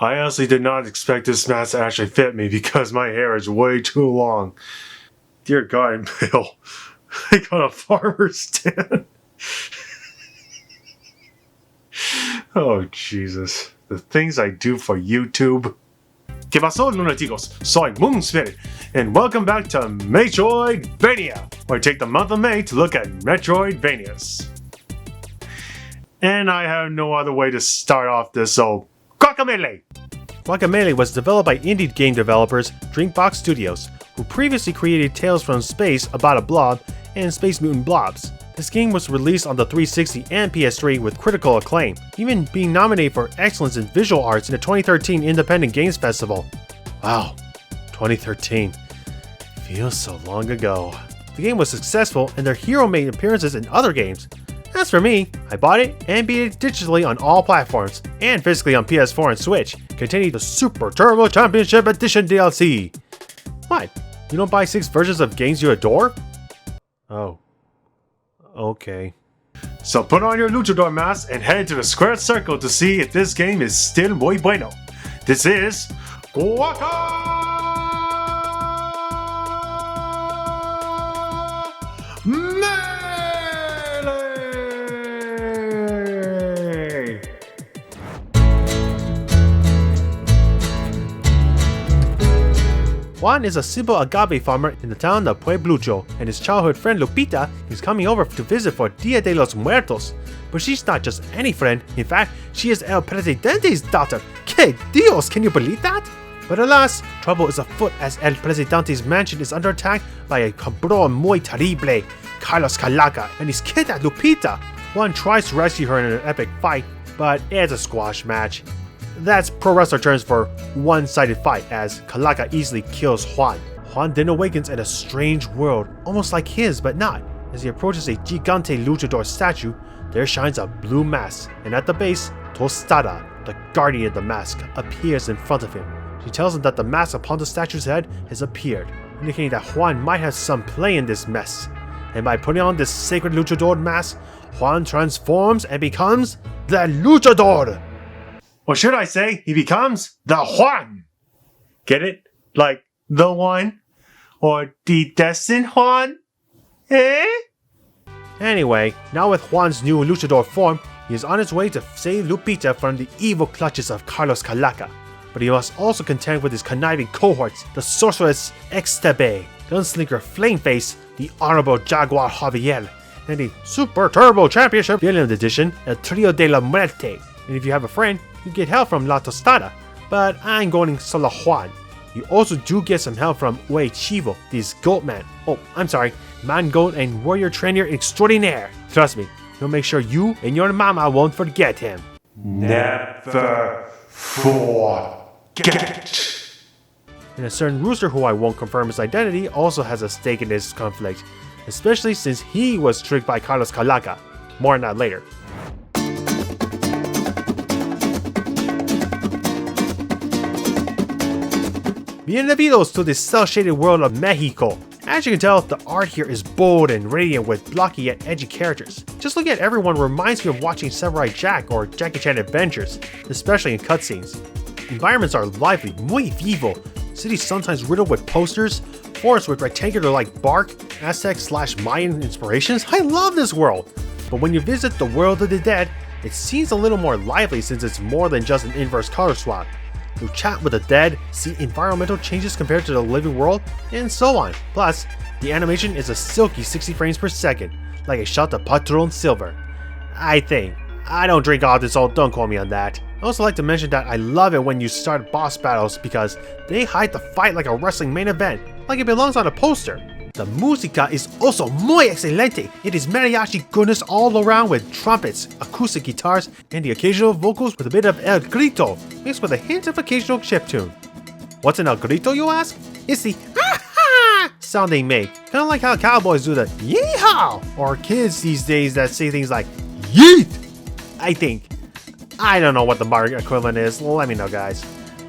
I honestly did not expect this mask to actually fit me because my hair is way too long. Dear God, Bill, I got a farmer's stand. Oh, Jesus. The things I do for YouTube. ¿Qué pasó, lunaticos? Soy Moon Spirit, and welcome back to Maytroidvania, where I take the month of May to look at Metroidvanias. And I have no other way to start off this, so Guacamelee! Guacamelee was developed by indie game developers Drinkbox Studios, who previously created Tales from Space About a Blob and Space Mutant Blobs. This game was released on the 360 and PS3 with critical acclaim, even being nominated for excellence in visual arts in the 2013 Independent Games Festival. Wow, 2013. Feels so long ago. The game was successful and their hero made appearances in other games. As for me, I bought it and beat it digitally on all platforms, and physically on PS4 and Switch, containing the Super Turbo Championship Edition DLC. What? You don't buy 6 versions of games you adore? Oh. Okay. So put on your luchador mask and head to the square circle to see if this game is still muy bueno. This is Guacamelee! Juan is a simple agave farmer in the town of Pueblucho, and his childhood friend Lupita is coming over to visit for Dia de los Muertos. But she's not just any friend, in fact, she is El Presidente's daughter. Que Dios, can you believe that? But alas, trouble is afoot as El Presidente's mansion is under attack by a cabrón muy terrible, Carlos Calaca, and he's kidnapped Lupita. Juan tries to rescue her in an epic fight, but it's a squash match. That's pro wrestler terms for one-sided fight, as Calaca easily kills Juan. Juan then awakens in a strange world, almost like his but not. As he approaches a Gigante Luchador statue, there shines a blue mask, and at the base, Tostada, the guardian of the mask, appears in front of him. She tells him that the mask upon the statue's head has appeared, indicating that Juan might have some play in this mess. And by putting on this sacred Luchador mask, Juan transforms and becomes the Luchador! Or should I say, he becomes the Juan. Get it? Like, the one? Or the destined Juan? Eh? Anyway, now with Juan's new luchador form, he is on his way to save Lupita from the evil clutches of Carlos Calaca. But he must also contend with his conniving cohorts, the sorceress Extebe, gunslinger Flameface, the honorable Jaguar Javier, and the Super Turbo Championship Villain Edition, El Trio de la Muerte. And if you have a friend, you get help from La Tostada, but I'm going solo Juan. You also do get some help from Wei Chivo, this goat man. Oh, I'm sorry, man goat and warrior trainer extraordinaire. Trust me, he'll make sure you and your mama won't forget him. Never forget. And a certain rooster who I won't confirm his identity also has a stake in this conflict, especially since he was tricked by Carlos Calaca. More on that later. Bienvenidos to the cel-shaded world of Mexico. As you can tell, the art here is bold and radiant with blocky yet edgy characters. Just looking at everyone reminds me of watching Samurai Jack or Jackie Chan Adventures, especially in cutscenes. Environments are lively, muy vivo. Cities sometimes riddled with posters, forests with rectangular-like bark, Aztec/Mayan inspirations. I love this world! But when you visit the world of the dead, it seems a little more lively since it's more than just an inverse color swap. You'll chat with the dead, see environmental changes compared to the living world, and so on. Plus, the animation is a silky 60 frames per second, like a shot of Patron Silver. I think. I don't drink all this, so don't quote me on that. I also like to mention that I love it when you start boss battles because they hide the fight like a wrestling main event, like it belongs on a poster. The música is also muy excelente. It is mariachi goodness all around with trumpets, acoustic guitars, and the occasional vocals with a bit of El Grito, mixed with a hint of occasional chiptune. What's an El Grito, you ask? It's the ah-ha sound they make, kind of like how cowboys do the yeehaw, or kids these days that say things like yeet, I think. I don't know what the modern equivalent is, let me know guys.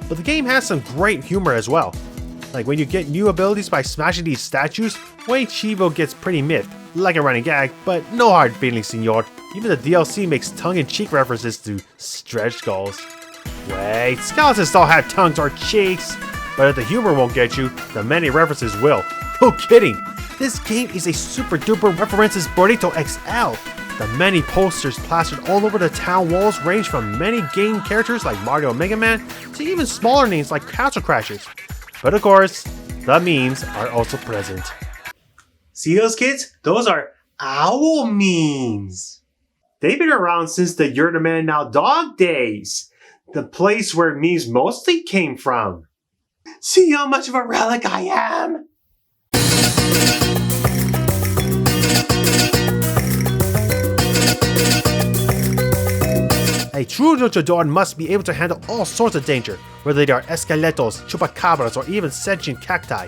But the game has some great humor as well. Like when you get new abilities by smashing these statues, Wei Chivo gets pretty miffed, like a running gag, but no hard feelings, senor. Even the DLC makes tongue-in-cheek references to stretch goals. Wait, skeletons don't have tongues or cheeks! But if the humor won't get you, the many references will. No kidding! This game is a super duper references burrito XL! The many posters plastered all over the town walls range from many game characters like Mario and Mega Man to even smaller names like Castle Crashers. But of course, the memes are also present. See those kids? Those are owl memes! They've been around since the You're the Man Now Dog days, the place where memes mostly came from. See how much of a relic I am? A true luchador must be able to handle all sorts of danger, whether they are esqueletos, chupacabras, or even sentient cacti.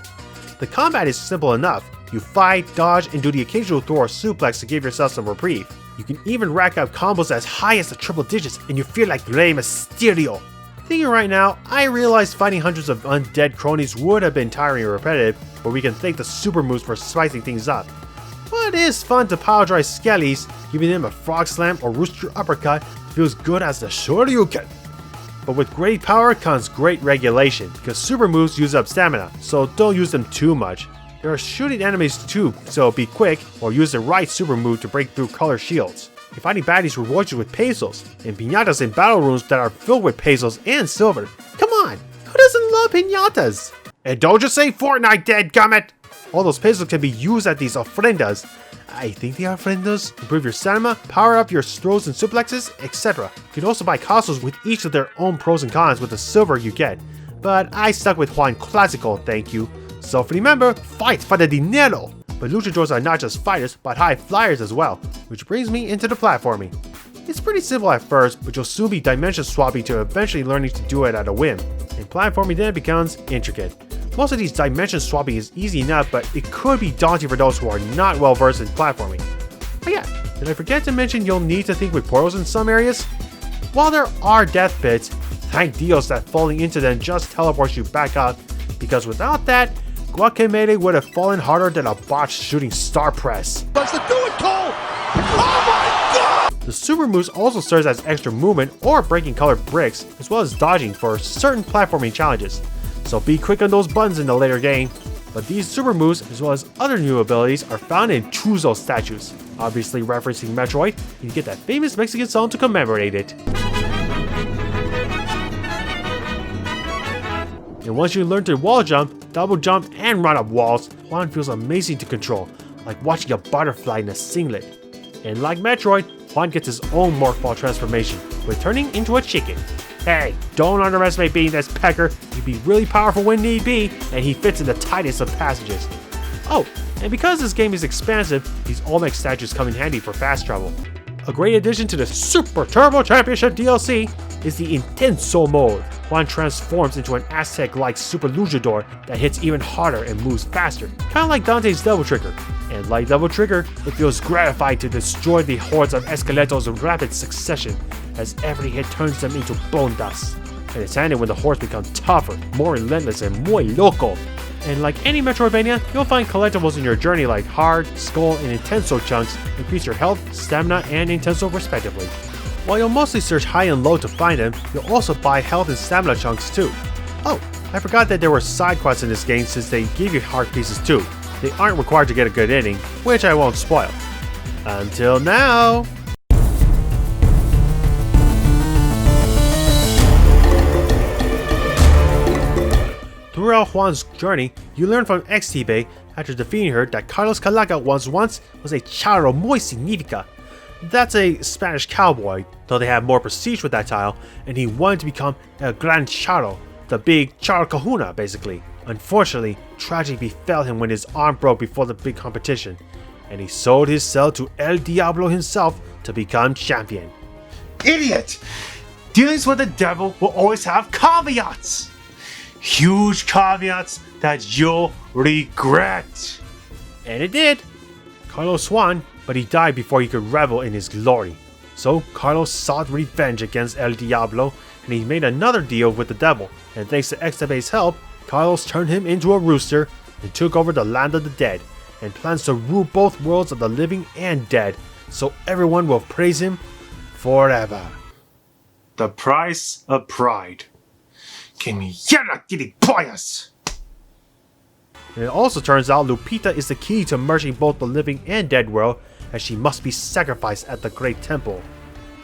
The combat is simple enough. You fight, dodge, and do the occasional throw or suplex to give yourself some reprieve. You can even rack up combos as high as the triple digits and you feel like Rey Mysterio. Thinking right now, I realize fighting hundreds of undead cronies would have been tiring and repetitive, but we can thank the super moves for spicing things up. But it is fun to pile drive skellies, giving them a frog slam or rooster uppercut feels good as the Shoryuken. But with great power comes great regulation, because super moves use up stamina, so don't use them too much. There are shooting enemies too, so be quick or use the right super move to break through color shields. You're fighting baddies reward you with pesos, and piñatas in battle rooms that are filled with pesos and silver. Come on, who doesn't love piñatas? And don't just say Fortnite, dadgummit! All those pesos can be used at these ofrendas. I think the ofrendas improve your stamina, power up your throws and suplexes, etc. You can also buy castles with each of their own pros and cons with the silver you get. But I stuck with Juan Clásico, thank you. So remember, fight for the dinero! But luchadors are not just fighters, but high flyers as well, which brings me into the platforming. It's pretty simple at first, but you'll soon be dimension swapping to eventually learning to do it at a whim, and platforming then becomes intricate. Most of these dimension swapping is easy enough, but it could be daunting for those who are not well versed in platforming. But yeah, did I forget to mention you'll need to think with portals in some areas? While there are death pits, thank Dios that falling into them just teleports you back up, because without that, Guacamelee would have fallen harder than a botched shooting star press. Let's do it, Cole! Oh my god! The super moves also serves as extra movement or breaking colored bricks, as well as dodging for certain platforming challenges. So be quick on those buttons in the later game. But these super moves, as well as other new abilities, are found in Chuzo statues. Obviously referencing Metroid, you get that famous Mexican song to commemorate it. And once you learn to wall jump, double jump, and run up walls, Juan feels amazing to control, like watching a butterfly in a singlet. And like Metroid, Juan gets his own morph ball transformation, with turning into a chicken. Hey, don't underestimate being this pecker. He'd be really powerful when need be, and he fits in the tightest of passages. Oh, and because this game is expansive, these Olmec statues come in handy for fast travel. A great addition to the Super Turbo Championship DLC is the Intenso mode. Juan transforms into an Aztec-like Super Luchador that hits even harder and moves faster, kinda like Dante's Devil Trigger. And like Devil Trigger, it feels gratifying to destroy the hordes of esqueletos in rapid succession, as every hit turns them into bone dust. And it's handy when the hordes become tougher, more relentless, and muy loco. And like any Metroidvania, you'll find collectibles in your journey like Heart, Skull, and Intenso chunks increase your health, stamina, and Intenso respectively. While you'll mostly search high and low to find them, you'll also buy health and stamina chunks too. Oh, I forgot that there were side quests in this game since they give you heart pieces too. They aren't required to get a good ending, which I won't spoil. Until now! Throughout Juan's journey, you learn from XTBay, after defeating her, that Carlos Calaca once was a charro muy significa. That's a Spanish cowboy, though they have more prestige with that title, and he wanted to become El Gran Charro, the big charro kahuna basically. Unfortunately, tragedy befell him when his arm broke before the big competition, and he sold his cell to El Diablo himself to become champion. Idiot! Dealings with the devil will always have caveats! Huge caveats that you'll regret! And it did! Carlos won, but he died before he could revel in his glory. So Carlos sought revenge against El Diablo, and he made another deal with the devil, and thanks to XTBay's help, Carlos turned him into a rooster and took over the land of the dead, and plans to rule both worlds of the living and dead, so everyone will praise him forever. The price of pride. Que mierda, gilipollas! And it also turns out Lupita is the key to merging both the living and dead world, as she must be sacrificed at the Great Temple.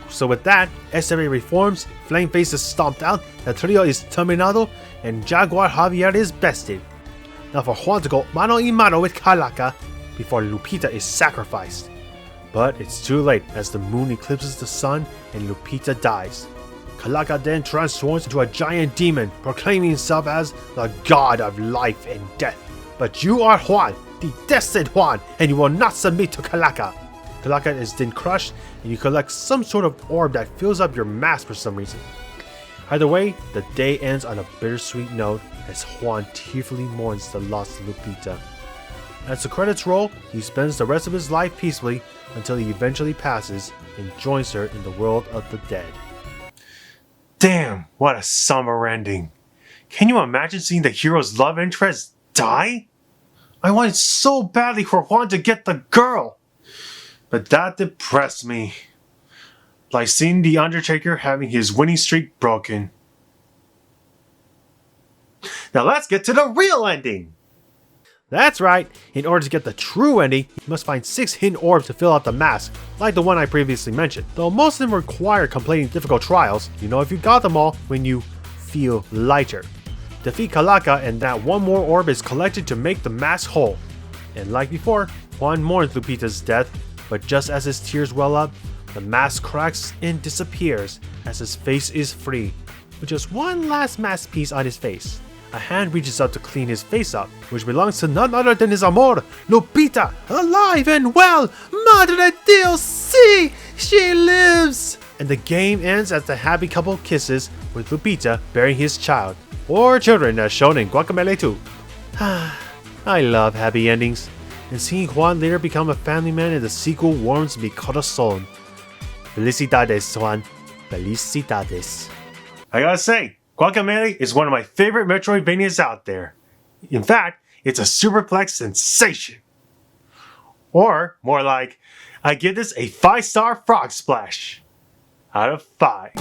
So with that, SRA reforms, Flameface is stomped out, the trio is terminado, and Jaguar Javier is bested. Now for Juan to go mano a mano with Calaca before Lupita is sacrificed. But it's too late as the moon eclipses the sun and Lupita dies. Calaca then transforms into a giant demon, proclaiming himself as the god of life and death. But you are Juan, the destined Juan, and you will not submit to Calaca. Calaca is then crushed, and you collect some sort of orb that fills up your mask for some reason. Either way, the day ends on a bittersweet note as Juan tearfully mourns the loss of Lupita. As the credits roll, he spends the rest of his life peacefully until he eventually passes and joins her in the world of the dead. Damn, what a somber ending. Can you imagine seeing the hero's love interest die? I wanted so badly for Juan to get the girl, but that depressed me. Like seeing The Undertaker having his winning streak broken. Now let's get to the real ending! That's right, in order to get the true ending, you must find 6 hidden orbs to fill out the mask, like the one I previously mentioned. Though most of them require completing difficult trials, you know if you got them all when you feel lighter. Defeat Calaca and that one more orb is collected to make the mask whole. And like before, Juan mourns Lupita's death, but just as his tears well up, the mask cracks and disappears as his face is free, with just one last mask piece on his face. A hand reaches out to clean his face up, which belongs to none other than his amor, Lupita, alive and well! Madre Dios, sí, she lives! And the game ends as the happy couple kisses, with Lupita bearing his child, or children as shown in Guacamelee 2. I love happy endings, and seeing Juan later become a family man in the sequel warms mi corazón. Felicidades, Juan. Felicidades. I gotta say, Guacamelee is one of my favorite Metroidvanias out there. In fact, it's a superplex sensation. Or, more like, I give this a 5-star frog splash. Out of 5.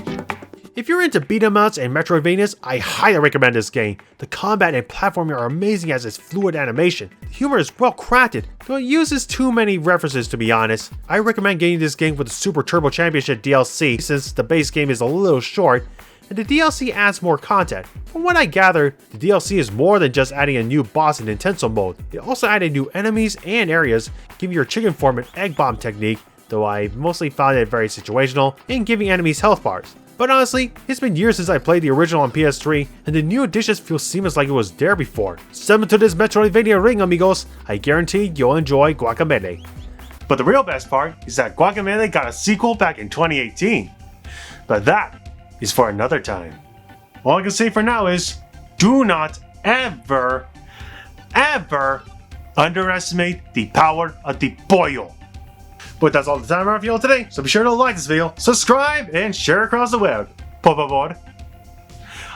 If you're into beat-em-ups and Metroidvanias, I highly recommend this game. The combat and platforming are amazing as its fluid animation. The humor is well crafted, though it uses too many references to be honest. I recommend getting this game with the Super Turbo Championship DLC since the base game is a little short, and the DLC adds more content. From what I gather, the DLC is more than just adding a new boss in Intenso mode. It also added new enemies and areas, giving your chicken form an egg bomb technique, though I mostly found it very situational, and giving enemies health bars. But honestly, it's been years since I played the original on PS3, and the new additions feel seamless like it was there before. Step into this Metroidvania ring, amigos. I guarantee you'll enjoy Guacamelee. But the real best part is that Guacamelee got a sequel back in 2018. But that is for another time. All I can say for now is, do not ever underestimate the power of the pollo. But that's all the time I have for you all today, so be sure to like this video, subscribe, and share across the web. Por favor.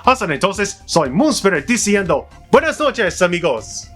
Hasta entonces, soy Moonspirit diciendo buenas noches, amigos.